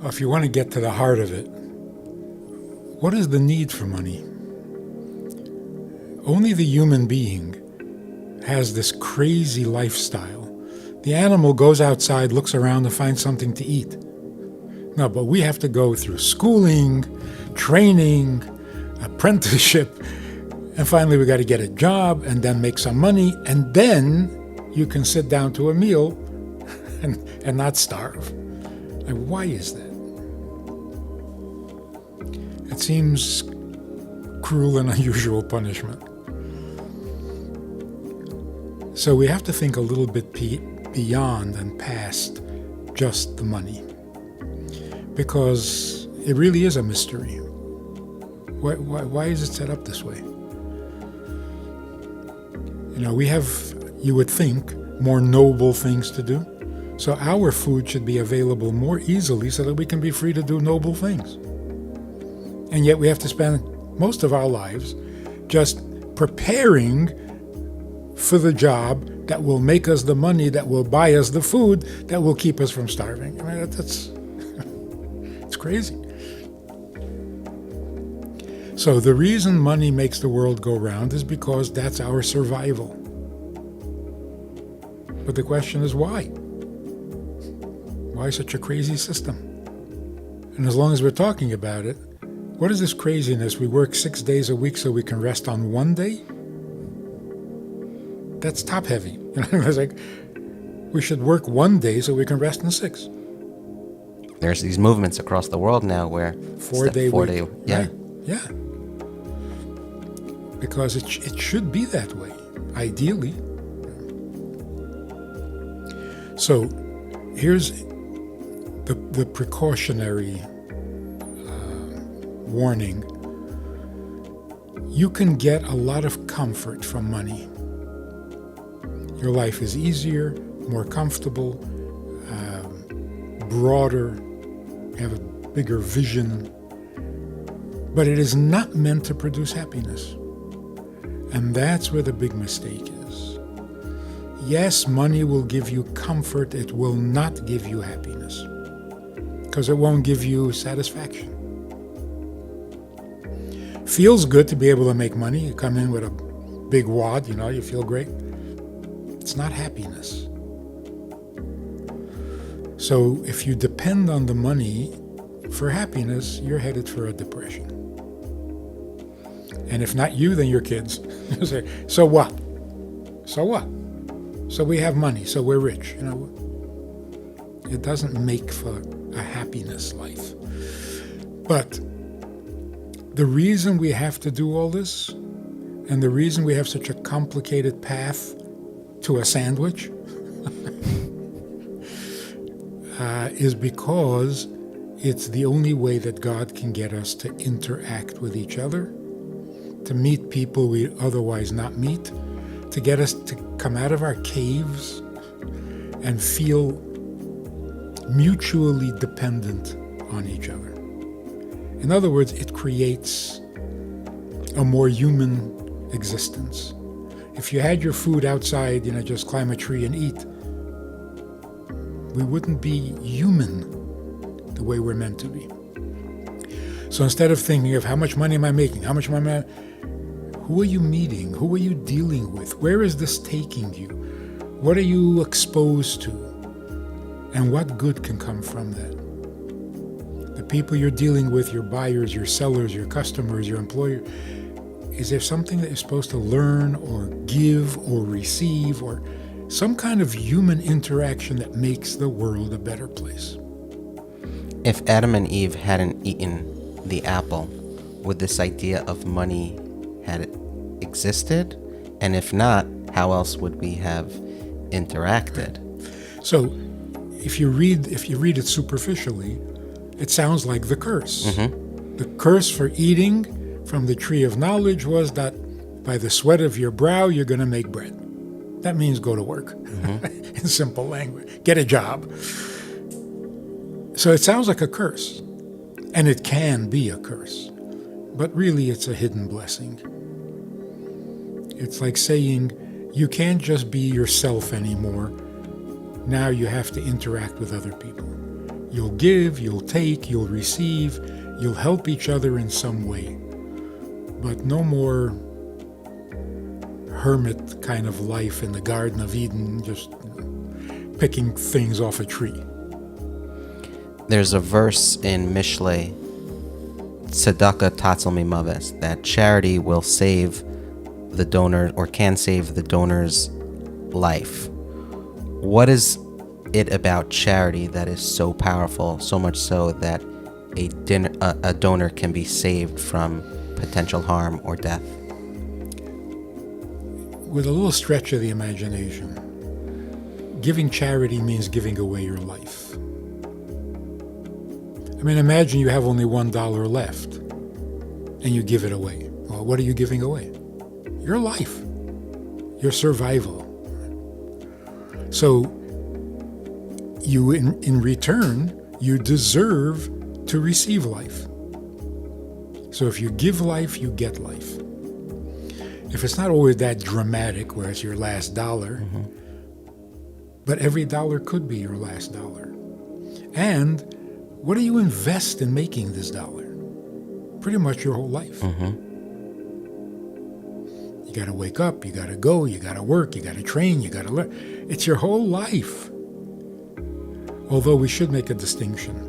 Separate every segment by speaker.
Speaker 1: If you want to get to the heart of it, what is the need for money? Only the human being has this crazy lifestyle. The animal goes outside, looks around, and finds something to eat. No, but we have to go through schooling, training, apprenticeship, and finally we got to get a job and then make some money, and then you can sit down to a meal and not starve. Like, why is that? It seems cruel and unusual punishment. So we have to think a little bit beyond and past just the money, because it really is a mystery. Why is it set up this way? We have, you would think, more noble things to do. So our food should be available more easily so that we can be free to do noble things. And yet we have to spend most of our lives just preparing for the job that will make us the money, that will buy us the food, that will keep us from starving. I mean, that's it's crazy. So the reason money makes the world go round is because that's our survival. But the question is why? Why such a crazy system? And as long as we're talking about it, what is this craziness? We work 6 days a week so we can rest on one day? That's top heavy. It's like, we should work one day so we can rest in 6.
Speaker 2: There's these movements across the world now where
Speaker 1: 4 day week.
Speaker 2: Yeah.
Speaker 1: Right. Yeah. Because it should be that way, ideally. So here's the precautionary warning. You can get a lot of comfort from money. Your life is easier, more comfortable, broader, you have a bigger vision. But it is not meant to produce happiness. And that's where the big mistake is. Yes, money will give you comfort, it will not give you happiness. Because it won't give you satisfaction. Feels good to be able to make money. You come in with a big wad, you feel great. It's not happiness. So if you depend on the money for happiness, you're headed for a depression. And if not you, then your kids. You say, so what? So what? So we have money, so we're rich. It doesn't make for a happiness life. But the reason we have to do all this, and the reason we have such a complicated path to a sandwich, is because it's the only way that God can get us to interact with each other, to meet people we otherwise not meet, to get us to come out of our caves and feel mutually dependent on each other. In other words, it creates a more human existence. If you had your food outside, just climb a tree and eat, we wouldn't be human the way we're meant to be. So instead of thinking of how much money am I making, who are you meeting? Who are you dealing with? Where is this taking you? What are you exposed to? And what good can come from that? The people you're dealing with, your buyers, your sellers, your customers, your employer, is there something that you're supposed to learn or give or receive, or some kind of human interaction that makes the world a better place?
Speaker 2: If Adam and Eve hadn't eaten the apple, would this idea of money had it existed? And if not, how else would we have interacted?
Speaker 1: So if you read it superficially, it sounds like the curse. Mm-hmm. The curse for eating from the tree of knowledge was that by the sweat of your brow, you're going to make bread. That means go to work, mm-hmm. In simple language. Get a job. So it sounds like a curse, and it can be a curse, but really it's a hidden blessing. It's like saying you can't just be yourself anymore. Now you have to interact with other people. You'll give, you'll take, you'll receive, you'll help each other in some way. But no more hermit kind of life in the Garden of Eden, just picking things off a tree.
Speaker 2: There's a verse in Mishlei, Tzedakah Tatzal Mimaves, that charity will save the donor, or can save the donor's life. What is it about charity that is so powerful, so much so that a donor can be saved from potential harm or death?
Speaker 1: With a little stretch of the imagination, giving charity means giving away your life. I mean, imagine you have only $1 left and you give it away. Well, what are you giving away? Your life, your survival. So you, in return, you deserve to receive life. So if you give life, you get life. If it's not always that dramatic, where it's your last dollar, but every dollar could be your last dollar. And what do you invest in making this dollar? Pretty much your whole life. You got to wake up, you got to go, you got to work, you got to train, you got to learn. It's your whole life. Although we should make a distinction.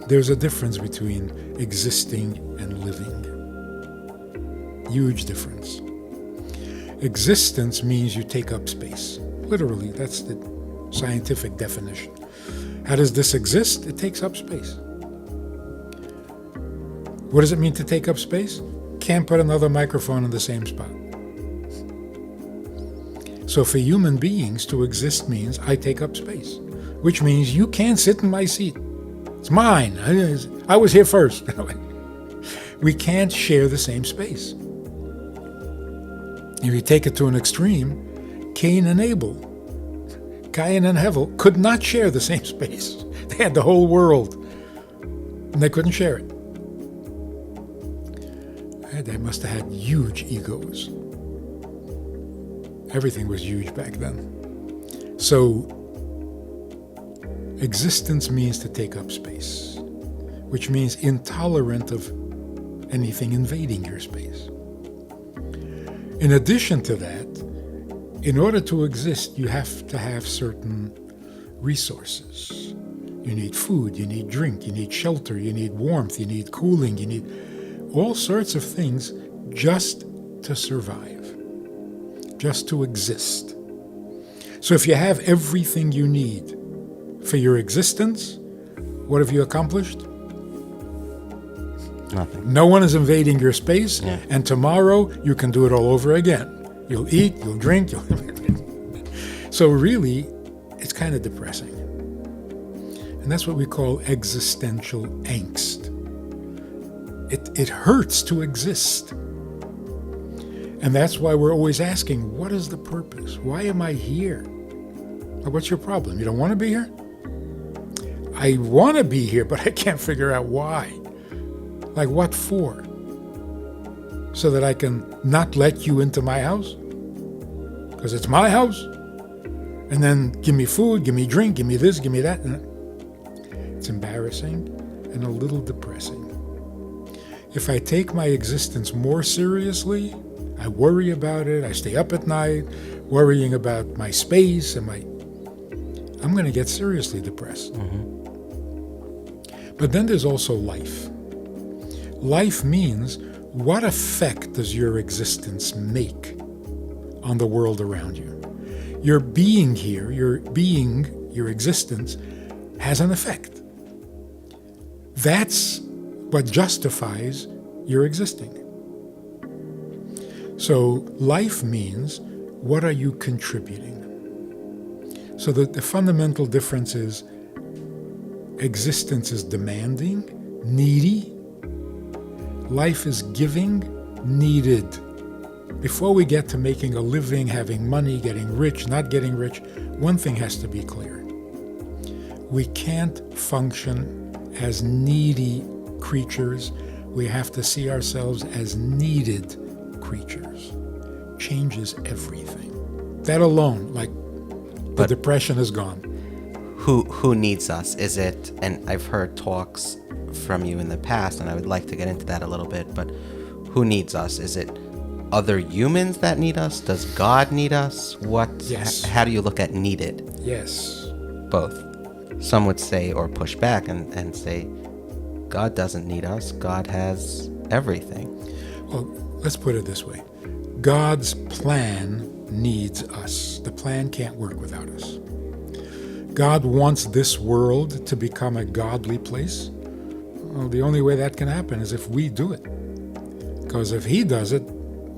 Speaker 1: There's a difference between existing and living. Huge difference. Existence means you take up space. Literally, that's the scientific definition. How does this exist? It takes up space. What does it mean to take up space? Can't put another microphone in the same spot. So for human beings, to exist means I take up space, which means you can't sit in my seat. It's mine. I was here first. We can't share the same space. If you take it to an extreme, Cain and Abel, Cain and Hevel could not share the same space. They had the whole world, and they couldn't share it. They must have had huge egos. Everything was huge back then. So, existence means to take up space, which means intolerant of anything invading your space. In addition to that, in order to exist, you have to have certain resources. You need food, you need drink, you need shelter, you need warmth, you need cooling, you need all sorts of things just to survive, just to exist. So if you have everything you need for your existence, what have you accomplished?
Speaker 2: Nothing.
Speaker 1: No one is invading your space, and tomorrow you can do it all over again. You'll eat, you'll drink, So really, it's kind of depressing. And that's what we call existential angst. It hurts to exist. And that's why we're always asking, what is the purpose? Why am I here? What's your problem? You don't want to be here? I want to be here, but I can't figure out why. Like what for? So that I can not let you into my house? Because it's my house? And then give me food, give me drink, give me this, give me that. It's embarrassing and a little depressing. If I take my existence more seriously, I worry about it, I stay up at night, worrying about my space and I'm going to get seriously depressed. But then there's also life. Life means, what effect does your existence make on the world around you? Your being here, your existence, has an effect. That's what justifies your existing. So life means, what are you contributing? So the fundamental difference is, existence is demanding, needy. Life is giving, needed. Before we get to making a living, having money, getting rich, not getting rich, one thing has to be clear. We can't function as needy creatures. We have to see ourselves as needed creatures. Changes everything. That alone, the depression is gone.
Speaker 2: who needs us? Is it, and I've heard talks from you in the past, and I would like to get into that a little bit, but who needs us? Is it other humans that need us? Does God need us?
Speaker 1: Yes.
Speaker 2: How do you look at needed?
Speaker 1: Yes.
Speaker 2: Both. Some would say, or push back and say, God doesn't need us. God has everything.
Speaker 1: Well, let's put it this way. God's plan needs us. The plan can't work without us. God wants this world to become a godly place. Well, the only way that can happen is if we do it. Because if he does it,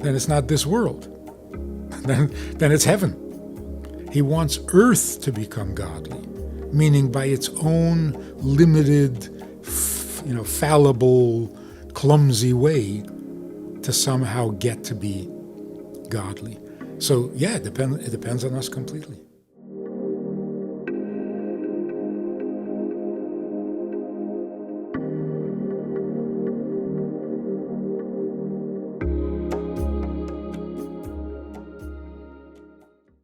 Speaker 1: then it's not this world. Then it's heaven. He wants earth to become godly, meaning by its own limited, fallible, clumsy way to somehow get to be godly. So yeah, it depends on us completely.